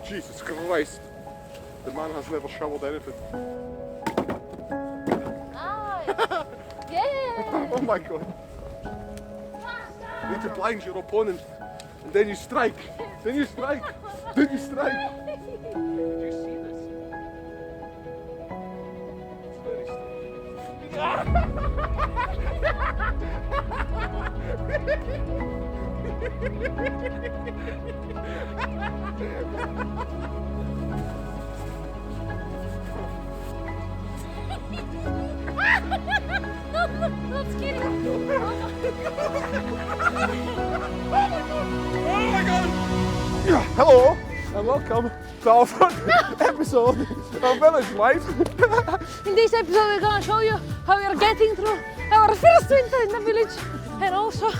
Jesus Christ. The man has never shoveled anything. Nice! Yeah! Oh my god. You need to blind your opponent. And then you strike. Then you strike. Then you strike. Did you see this? It's very Not kidding! Oh my god! Hello and welcome to our first episode of Village Life. In this episode we're gonna show you how we are getting through our first winter in the village and also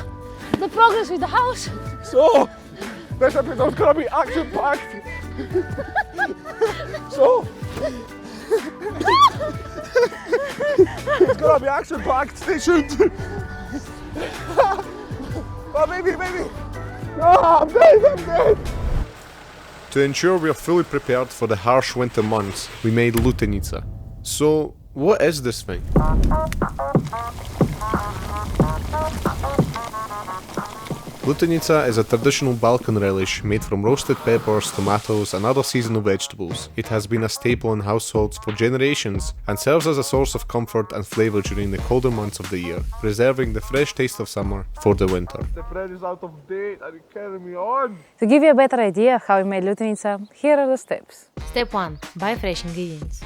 the progress with the house. So, this episode's gonna be action-packed. So, it's gonna be action-packed, stay tuned. Oh baby, baby! Oh, I'm dead! To ensure we are fully prepared for the harsh winter months, we made Ljutenica. So, what is this thing? Ljutenica is a traditional Balkan relish made from roasted peppers, tomatoes and other seasonal vegetables. It has been a staple in households for generations and serves as a source of comfort and flavour during the colder months of the year, preserving the fresh taste of summer for the winter. The bread is out of date and it's carrying me on! To give you a better idea of how we made Ljutenica, here are the steps. Step 1. Buy fresh ingredients.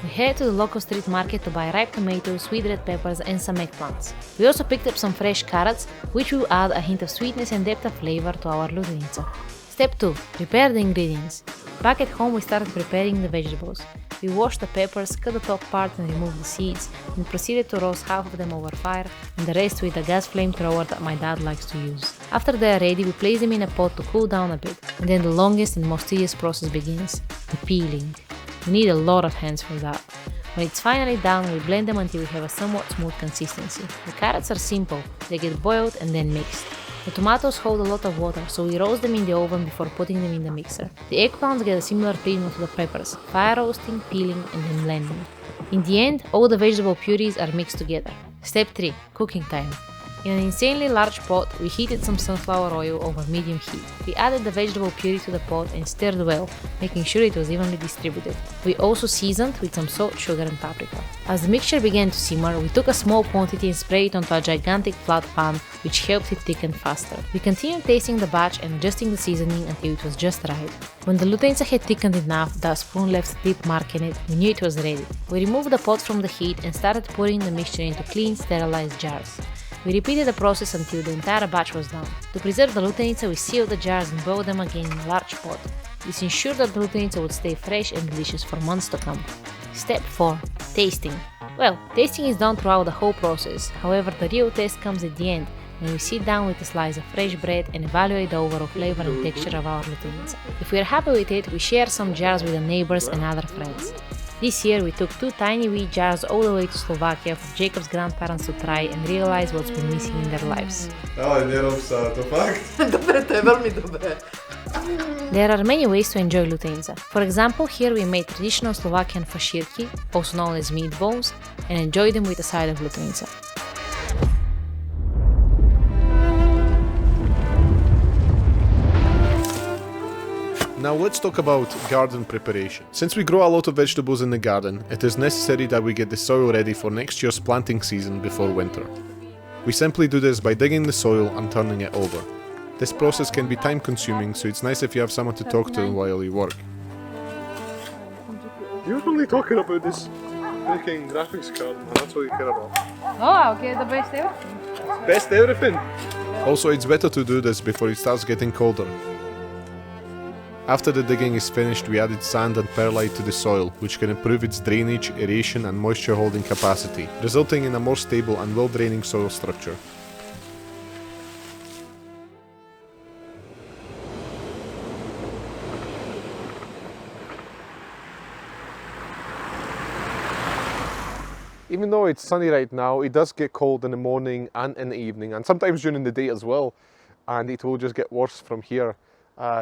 We head to the local street market to buy ripe tomatoes, sweet red peppers and some eggplants. We also picked up some fresh carrots, which will add a hint of sweetness and depth of flavor to our Ljutenica. Step 2. Prepare the ingredients. Back at home we started preparing the vegetables. We washed the peppers, cut the top part and removed the seeds, and proceeded to roast half of them over fire and the rest with a gas flamethrower that my dad likes to use. After they are ready, we place them in a pot to cool down a bit, and then the longest and most tedious process begins, the peeling. We need a lot of hands for that. When it's finally done, we blend them until we have a somewhat smooth consistency. The carrots are simple, they get boiled and then mixed. The tomatoes hold a lot of water, so we roast them in the oven before putting them in the mixer. The eggplants get a similar treatment to the peppers, fire roasting, peeling and then blending. In the end, all the vegetable purees are mixed together. Step 3. Cooking time. In an insanely large pot, we heated some sunflower oil over medium heat. We added the vegetable puree to the pot and stirred well, making sure it was evenly distributed. We also seasoned with some salt, sugar and paprika. As the mixture began to simmer, we took a small quantity and sprayed it onto a gigantic flat pan, which helped it thicken faster. We continued tasting the batch and adjusting the seasoning until it was just right. When the Ljutenica had thickened enough that a spoon left a deep mark in it, we knew it was ready. We removed the pot from the heat and started pouring the mixture into clean, sterilized jars. We repeated the process until the entire batch was done. To preserve the Ljutenica, we sealed the jars and boiled them again in a large pot. This ensured that the Ljutenica would stay fresh and delicious for months to come. Step 4. Tasting. Well, tasting is done throughout the whole process, however the real taste comes at the end, when we sit down with a slice of fresh bread and evaluate the overall flavor and texture of our Ljutenica. If we are happy with it, we share some jars with the neighbors and other friends. This year we took 2 tiny wee jars all the way to Slovakia for Jacob's grandparents to try and realize what's been missing in their lives. There are many ways to enjoy Ljutenica. For example, here we made traditional Slovakian fashirki, also known as meatballs, and enjoyed them with a side of Ljutenica. Now let's talk about garden preparation. Since we grow a lot of vegetables in the garden, it is necessary that we get the soil ready for next year's planting season before winter. We simply do this by digging the soil and turning it over. This process can be time consuming, so it's nice if you have someone to talk to while you work. You're only talking about this freaking graphics card, man. That's all you care about. Oh, okay, the best ever. Best everything! Also, it's better to do this before it starts getting colder. After the digging is finished, we added sand and perlite to the soil, which can improve its drainage, aeration and moisture holding capacity, resulting in a more stable and well-draining soil structure. Even though it's sunny right now, it does get cold in the morning and in the evening, and sometimes during the day as well, and it will just get worse from here.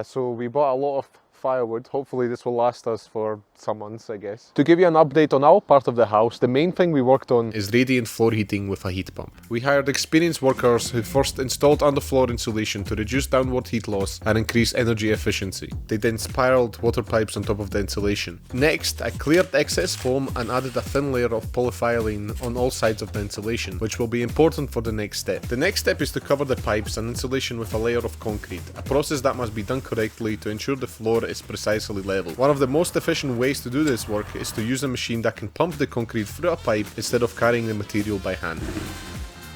So we bought a lot of firewood. Hopefully this will last us for some months, I guess. To give you an update on our part of the house, the main thing we worked on is radiant floor heating with a heat pump. We hired experienced workers who first installed underfloor insulation to reduce downward heat loss and increase energy efficiency. They then spiraled water pipes on top of the insulation. Next, I cleared excess foam and added a thin layer of polyethylene on all sides of the insulation, which will be important for the next step. The next step is to cover the pipes and insulation with a layer of concrete, a process that must be done correctly to ensure the floor is precisely level. One of the most efficient ways to do this work is to use a machine that can pump the concrete through a pipe instead of carrying the material by hand.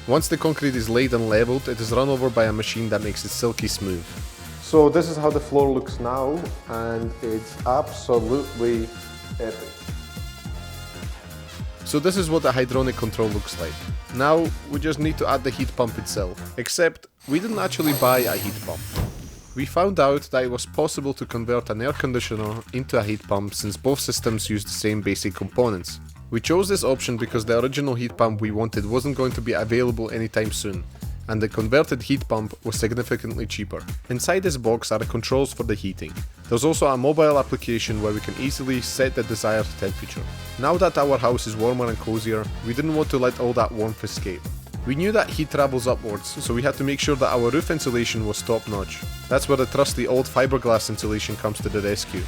Once the concrete is laid and leveled, it is run over by a machine that makes it silky smooth. So this is how the floor looks now, and it's absolutely epic. So this is what the hydronic control looks like. Now we just need to add the heat pump itself, except we didn't actually buy a heat pump. We found out that it was possible to convert an air conditioner into a heat pump since both systems use the same basic components. We chose this option because the original heat pump we wanted wasn't going to be available anytime soon, and the converted heat pump was significantly cheaper. Inside this box are the controls for the heating. There's also a mobile application where we can easily set the desired temperature. Now that our house is warmer and cozier, we didn't want to let all that warmth escape. We knew that heat travels upwards, so we had to make sure that our roof insulation was top notch. That's where the trusty old fiberglass insulation comes to the rescue.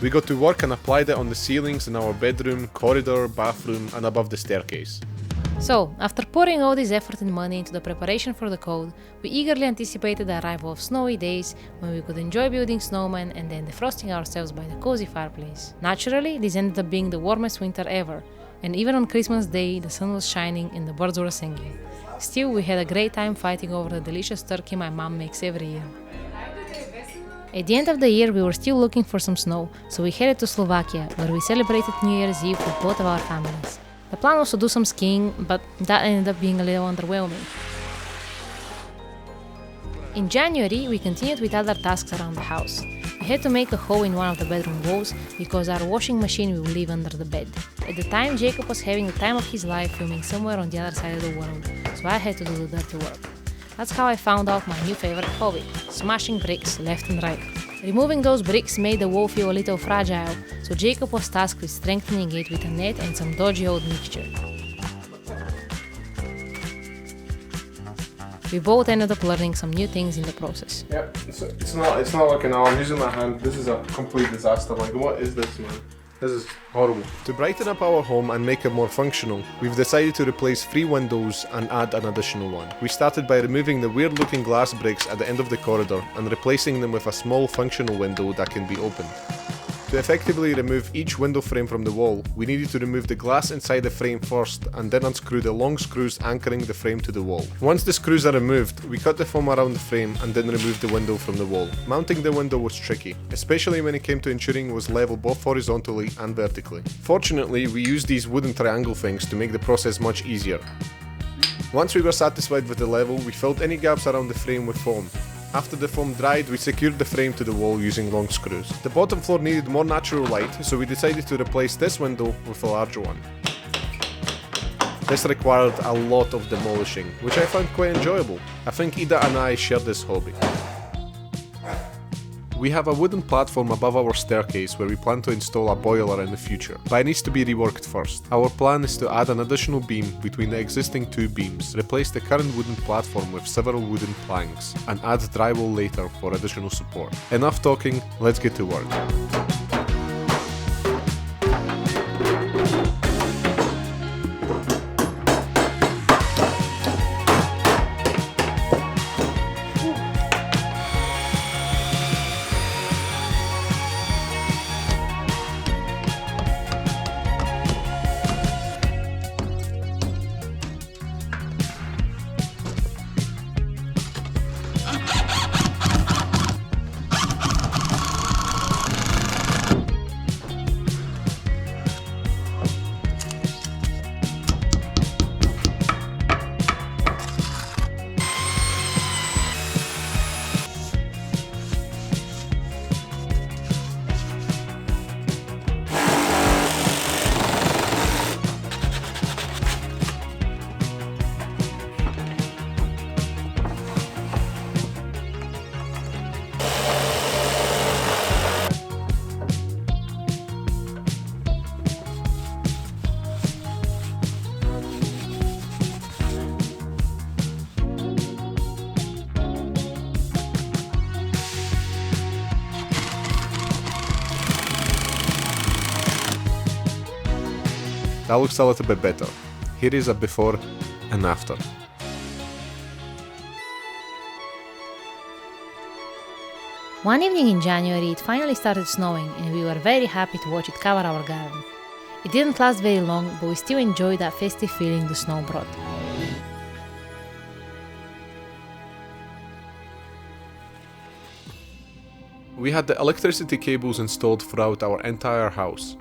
We got to work and applied it on the ceilings in our bedroom, corridor, bathroom and above the staircase. So, after pouring all this effort and money into the preparation for the cold, we eagerly anticipated the arrival of snowy days when we could enjoy building snowmen and then defrosting ourselves by the cozy fireplace. Naturally, this ended up being the warmest winter ever, and even on Christmas Day the sun was shining and the birds were singing. Still, we had a great time fighting over the delicious turkey my mom makes every year. At the end of the year we were still looking for some snow, so we headed to Slovakia, where we celebrated New Year's Eve with both of our families. The plan was to do some skiing, but that ended up being a little underwhelming. In January, we continued with other tasks around the house. We had to make a hole in one of the bedroom walls because our washing machine will live under the bed. At the time, Jacob was having the time of his life filming somewhere on the other side of the world, so I had to do the dirty work. That's how I found out my new favorite hobby, smashing bricks left and right. Removing those bricks made the wall feel a little fragile, so Jacob was tasked with strengthening it with a net and some dodgy old mixture. We both ended up learning some new things in the process. Yeah, it's not working now. I'm using my hand. This is a complete disaster. Like, what is this, man? This is horrible. To brighten up our home and make it more functional, we've decided to replace 3 windows and add an additional one. We started by removing the weird looking glass bricks at the end of the corridor and replacing them with a small functional window that can be opened. To effectively remove each window frame from the wall, we needed to remove the glass inside the frame first and then unscrew the long screws anchoring the frame to the wall. Once the screws are removed, we cut the foam around the frame and then removed the window from the wall. Mounting the window was tricky, especially when it came to ensuring it was level both horizontally and vertically. Fortunately, we used these wooden triangle things to make the process much easier. Once we were satisfied with the level, we filled any gaps around the frame with foam. After the foam dried, we secured the frame to the wall using long screws. The bottom floor needed more natural light, so we decided to replace this window with a larger one. This required a lot of demolishing, which I found quite enjoyable. I think Ida and I share this hobby. We have a wooden platform above our staircase where we plan to install a boiler in the future, but it needs to be reworked first. Our plan is to add an additional beam between the existing 2 beams, replace the current wooden platform with several wooden planks, and add drywall later for additional support. Enough talking, let's get to work. That looks a little bit better. Here is a before and after. One evening in January it finally started snowing and we were very happy to watch it cover our garden. It didn't last very long, but we still enjoyed that festive feeling the snow brought. We had the electricity cables installed throughout our entire house.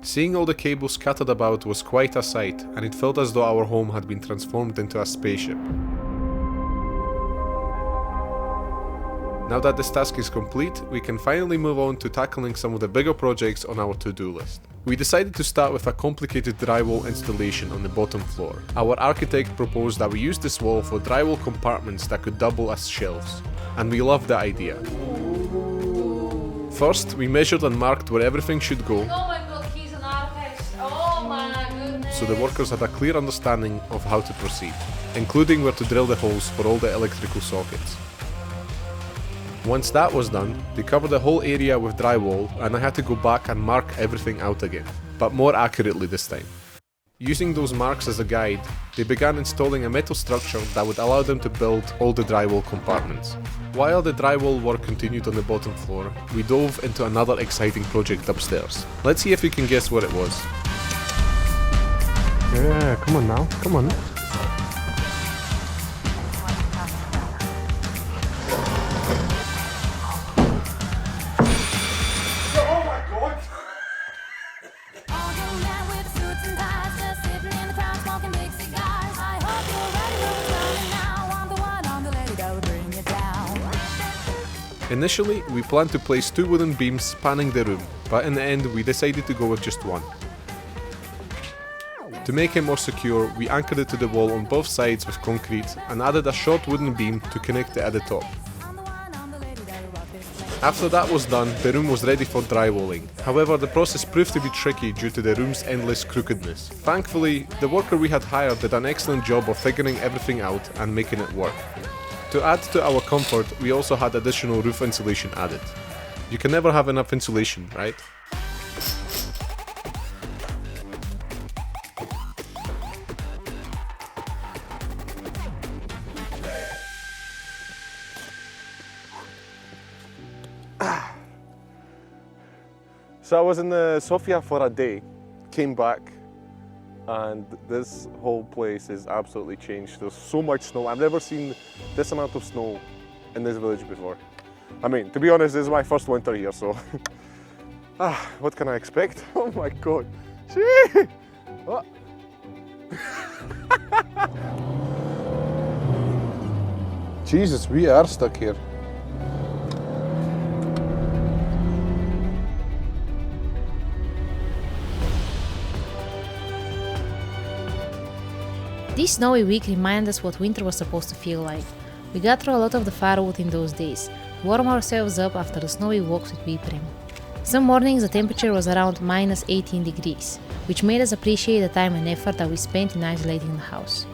Seeing all the cables scattered about was quite a sight, and it felt as though our home had been transformed into a spaceship. Now that this task is complete, we can finally move on to tackling some of the bigger projects on our to-do list. We decided to start with a complicated drywall installation on the bottom floor. Our architect proposed that we use this wall for drywall compartments that could double as shelves, and we loved the idea. First, we measured and marked where everything should go, Oh my god, he's an artist. Oh my goodness. so the workers had a clear understanding of how to proceed, including where to drill the holes for all the electrical sockets. Once that was done, they covered the whole area with drywall, and I had to go back and mark everything out again, but more accurately this time. Using those marks as a guide, they began installing a metal structure that would allow them to build all the drywall compartments. While the drywall work continued on the bottom floor, we dove into another exciting project upstairs. Let's see if you can guess what it was. Yeah, come on now, come on. Initially, we planned to place 2 wooden beams spanning the room, but in the end we decided to go with just one. To make it more secure, we anchored it to the wall on both sides with concrete and added a short wooden beam to connect it at the top. After that was done, the room was ready for drywalling. However, the process proved to be tricky due to the room's endless crookedness. Thankfully, the worker we had hired did an excellent job of figuring everything out and making it work. To add to our comfort, we also had additional roof insulation added. You can never have enough insulation, right? So I was in Sofia for a day, came back, and this whole place is absolutely changed. There's so much snow. I've never seen this amount of snow in this village before. I mean, to be honest, this is my first winter here, so what can I expect? Oh my god. See? What? Jesus, we are stuck here. This snowy week reminded us what winter was supposed to feel like. We got through a lot of the firewood in those days, to warm ourselves up after the snowy walks with Whipprim. Some mornings the temperature was around minus 18 degrees, which made us appreciate the time and effort that we spent in isolating the house.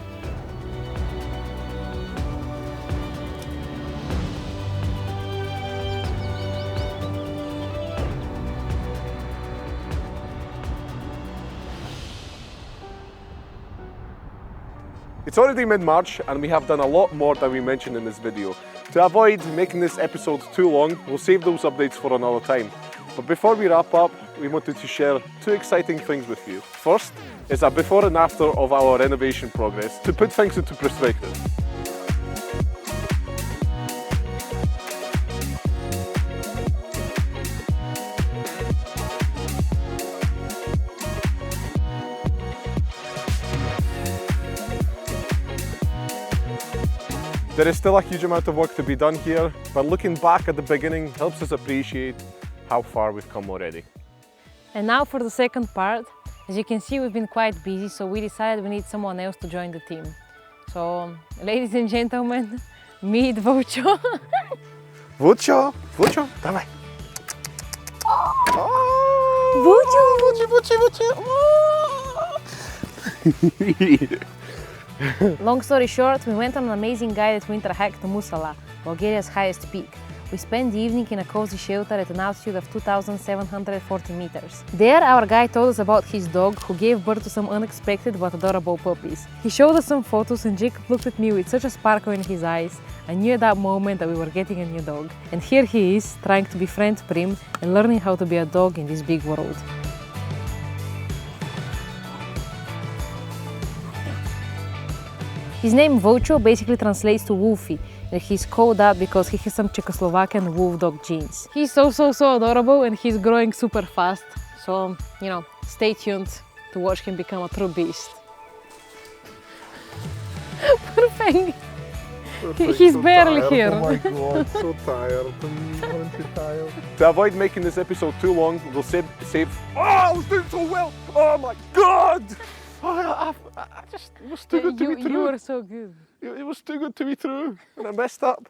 It's already mid-March and we have done a lot more than we mentioned in this video. To avoid making this episode too long, we'll save those updates for another time. But before we wrap up, we wanted to share 2 exciting things with you. First is a before and after of our renovation progress to put things into perspective. There is still a huge amount of work to be done here, but looking back at the beginning helps us appreciate how far we've come already. And now for the second part. As you can see, we've been quite busy, so we decided we need someone else to join the team. So, ladies and gentlemen, meet Vocho. Vocho, Vocho, dawaj. Vocho! Long story short, we went on an amazing guided winter hike to Musala, Bulgaria's highest peak. We spent the evening in a cozy shelter at an altitude of 2,740 meters. There, our guide told us about his dog, who gave birth to some unexpected but adorable puppies. He showed us some photos and Jacob looked at me with such a sparkle in his eyes. I knew at that moment that we were getting a new dog. And here he is, trying to befriend Prim and learning how to be a dog in this big world. His name Vocho basically translates to Wolfie, and he's called that because he has some Czechoslovakian wolf dog genes. He's so adorable and he's growing super fast, so, you know, stay tuned to watch him become a true beast. Perfect! He's so barely tired. here. Oh my god, so tired. Aren't you tired? To avoid making this episode too long, we'll save. Oh, I was doing so well! Oh my god! I just, it was too good to be true. You were so good. It was too good to be true, and I messed up.